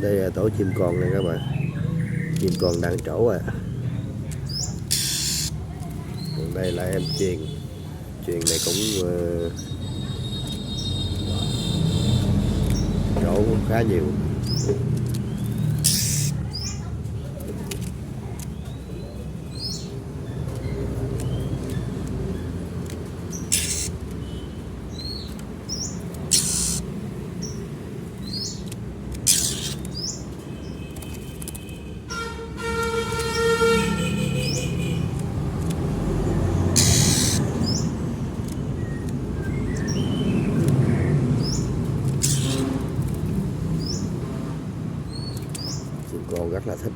Đây là tổ chim con này các bạn, chim con đang trổ à. Còn đây là em chuyền, chuyền này cũng trổ cũng khá nhiều. Chim con rất là thích.